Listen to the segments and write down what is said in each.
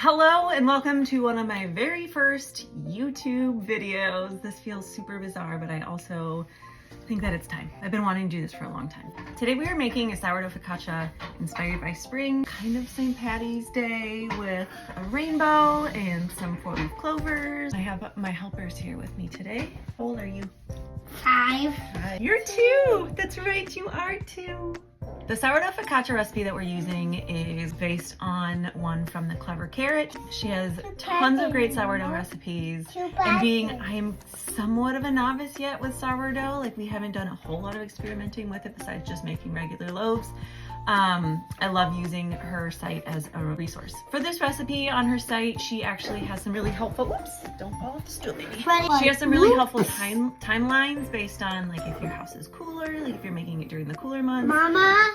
Hello and welcome to one of my very first YouTube videos. This feels super bizarre, but I also think that it's time. I've been wanting to do this for a long time. Today we are making a sourdough focaccia inspired by spring, kind of St. Patty's Day with a rainbow and some 4-leaf clovers. I have my helpers here with me today. How old are you? 5. You're 2! That's right, you are 2. The sourdough focaccia recipe that we're using is based on one from the Clever Carrot. She has tons of great sourdough recipes. And I'm somewhat of a novice yet with sourdough, like we haven't done a whole lot of experimenting with it besides just making regular loaves. I love using her site as a resource. For this recipe on her site, she actually has some really helpful, whoops, don't fall off the stool, baby. She has some really helpful timelines based on like if your house is cooler, like if you're making it during the cooler months. Mama?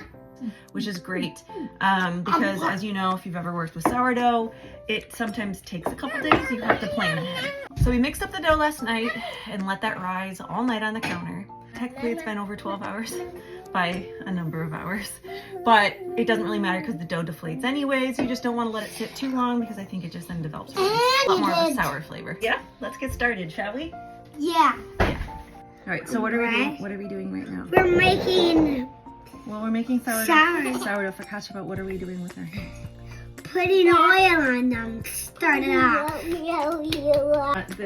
Which is great because as you know, if you've ever worked with sourdough, it sometimes takes a couple days. You have to plan ahead. So we mixed up the dough last night and let that rise all night on the counter. Technically it's been over 12 hours by a number of hours, but it doesn't really matter because the dough deflates anyways. You just don't want to let it sit too long because I think it just then develops a lot more of a sour flavor. Yeah, let's get started, shall we? Yeah. All right, so what are we doing? What are we doing right now? We're making sourdough focaccia, but what are we doing with our hands? putting oil on them. Start it off. That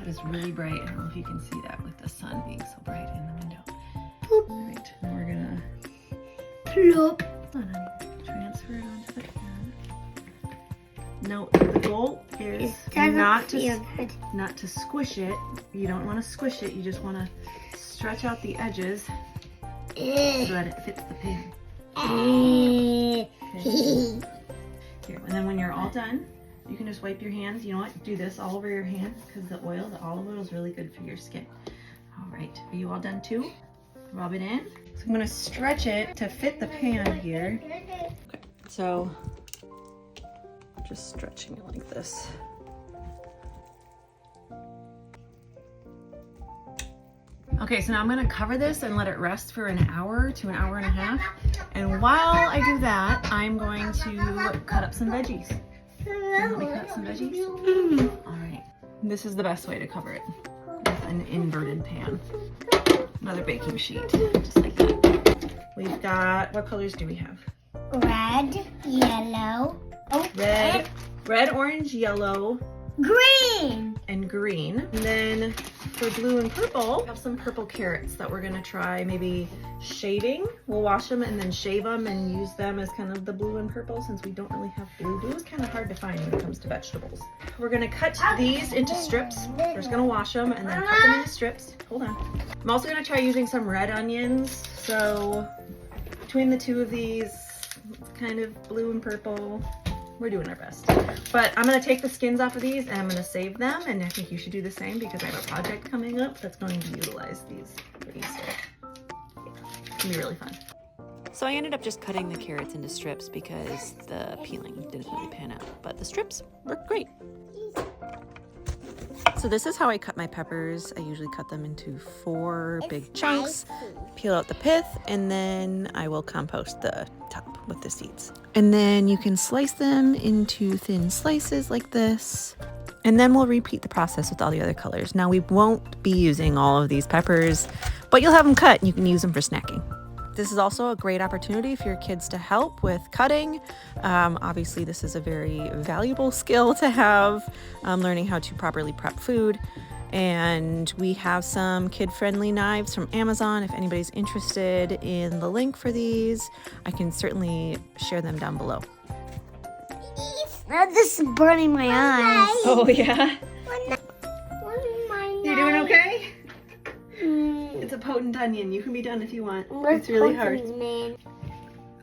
is really bright. I don't know if you can see that with the sun being so bright in the window. Poop. All right, and we're gonna Plop. transfer it onto the pan. Now, the goal is not to squish it. You don't want to squish it. You just want to stretch out the edges so that it fits the pan. Okay. Here, and then when you're all done, you can just wipe your hands. You know what? Do this all over your hands because the olive oil is really good for your skin. All right, are you all done too? Rub it in. So I'm gonna stretch it to fit the pan here. Okay, so just stretching it like this. Okay, so now I'm gonna cover this and let it rest for an hour to an hour and a half. And while I do that, I'm going to cut up some veggies. Let me cut up some veggies. All right, this is the best way to cover it with an inverted pan. Another baking sheet, just like that. We've got, what colors do we have? Red, yellow, Red, orange, yellow, green, and green. And then for blue and purple, we have some purple carrots that we're gonna try maybe shaving. We'll wash them and then shave them and use them as kind of the blue and purple since we don't really have blue. Blue is kind of hard to find when it comes to vegetables. We're gonna cut these into strips. We're just gonna wash them and then cut them into strips. Hold on. I'm also gonna try using some red onions. So between the two of these, it's kind of blue and purple. We're doing our best. But I'm gonna take the skins off of these and I'm gonna save them, and I think you should do the same because I have a project coming up that's going to utilize these pretty soon. It's gonna be really fun. So I ended up just cutting the carrots into strips because the peeling didn't really pan out, but the strips worked great. So this is how I cut my peppers. I usually cut them into 4 big chunks, peel out the pith, and then I will compost the top with the seeds. And then you can slice them into thin slices like this. And then we'll repeat the process with all the other colors. Now we won't be using all of these peppers, but you'll have them cut and you can use them for snacking. This is also a great opportunity for your kids to help with cutting. Obviously, this is a very valuable skill to have, learning how to properly prep food. And we have some kid-friendly knives from Amazon. If anybody's interested in the link for these, I can certainly share them down below. Now this is burning my eyes. Oh yeah? You doing okay? It's a potent onion. You can be done if you want. It's really hard.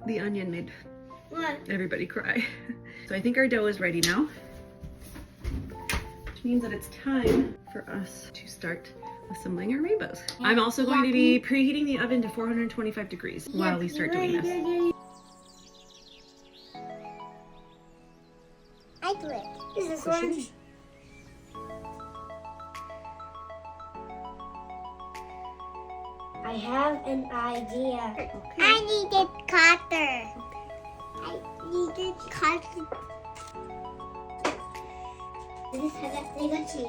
The onion made everybody cry. So I think our dough is ready now, which means that it's time for us to start assembling our rainbows. I'm also going to be preheating the oven to 425 degrees while we start doing this. I do it. This is orange. I have an idea. Okay. I need a cutter. 이게 가지. 이거지.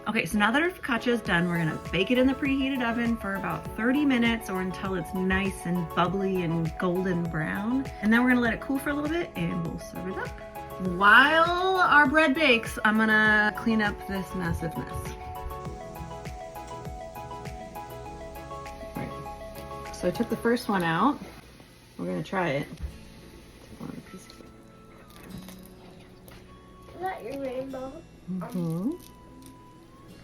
Okay, so now that our focaccia is done, we're gonna bake it in the preheated oven for about 30 minutes or until it's nice and bubbly and golden brown. And then we're gonna let it cool for a little bit and we'll serve it up. While our bread bakes, I'm gonna clean up this massive mess. Right. So I took the first one out. We're gonna try it. Is that your rainbow? Mm-hmm.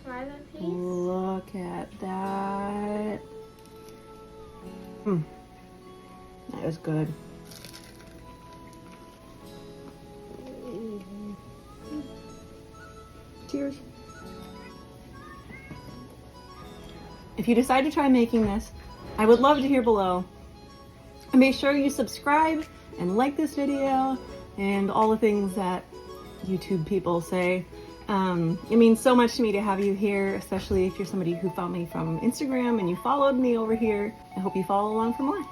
Private piece? Look at that. That is good. Cheers. If you decide to try making this, I would love to hear below. And make sure you subscribe and like this video and all the things that YouTube people say. It means so much to me to have you here, especially if you're somebody who found me from Instagram and you followed me over here. I hope you follow along for more.